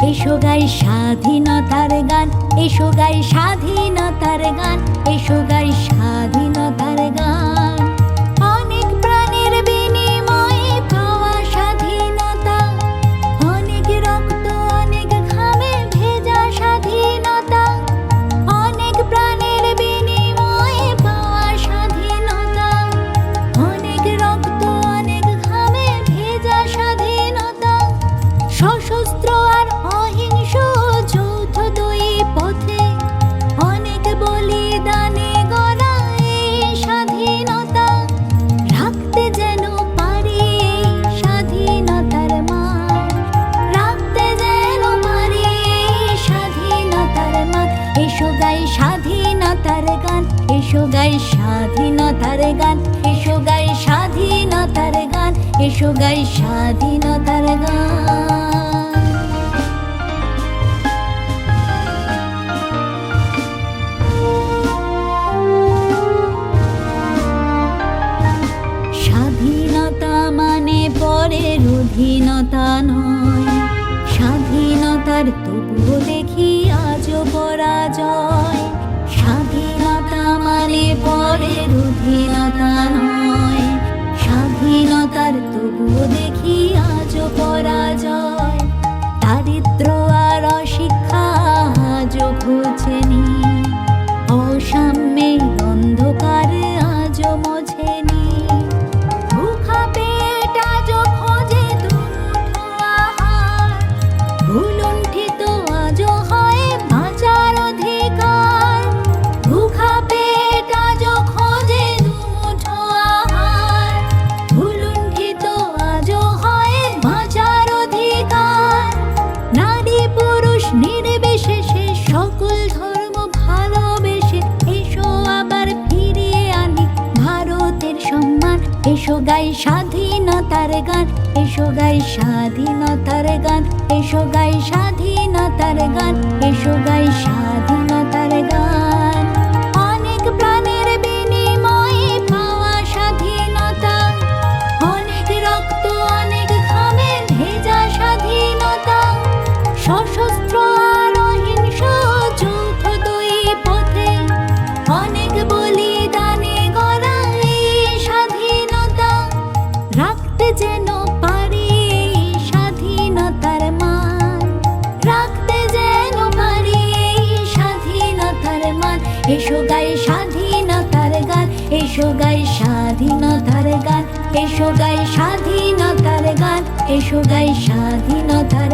এসো গাই স্বাধীনতার গান, এসো গাই স্বাধীনতার গান, এসো গাই স্বাধীনতার গান। অনেক প্রাণের বিনিময়ে পাওয়া স্বাধীনতা, অনেক রক্ত অনেক ঘামে ভেজা স্বাধীনতা, অনেক প্রাণের বিনিময়ে পাওয়া স্বাধীনতা, অনেক রক্ত অনেক ঘামে ভেজা স্বাধীনতা। সশস্ত্র আর অহিংস যৌথ দুই পথে অনেক বলিদানে গড়া এই স্বাধীনতা, রাখতে যেন পারি এই স্বাধীনতার মান, রাখতে যেন পারি এই স্বাধীনতার মান। এসো গাই স্বাধীনতার গান, এসো গাই স্বাধীনতার গান, এসো গাই স্বাধীনতার গান, এসো গাই স্বাধীনতার গান। স্বাধীনতা মানে পরের অধীনতা নয়, স্বাধীনতার তবুও দেখি আজও পরাজয়। স্বাধীনতা মানে পরের অধীনতা নয়, স্বাধীনতার তবুও দেখি আজও পরাজয়। দারিদ্র আর অশিক্ষা আজও ঘুচেনি, অসাম্যের অন্ধকার আজও মোছেনি। ভুখা পেট আজও খোঁজে দুমুঠো আহার, ভুলুণ্ঠিত আজও হয় বাঁচার অধিকার। ভুখা পেট আজও খোঁজে দুমুঠো আহার, ভুলুণ্ঠিত আজও হয় বাঁচার অধিকার। নারী পুরুষ নির্বিশেষে সকল ধর্ম ভালোবেসে এসো আবার ফিরিয়ে আনি ভারতের সম্মান। এসো গাই স্বাধীনতার গান, এসো গাই স্বাধীনতার গান, এসো গাই স্বাধীনতার গান, এসো গাই স্বাধীনতার গান। অনেক প্রাণের বিনিময়ে পাওয়া স্বাধীনতা, অনেক রক্ত অনেক ঘামে ভেজা স্বাধীনতা। সশস্ত্র আর অহিংস যৌথ দুই পথে অনেক বলিদানে গড়া এই স্বাধীনতা, রাখতে যেন পারি এই স্বাধীনতার মান, রাখতে যেন পারি এই স্বাধীনতার মান। এসো গাই স্বাধীনতার গান, এসো গাই স্বাধীনতার গান, এসো গাই স্বাধীনতার গান, এসো গাই স্বাধীনতার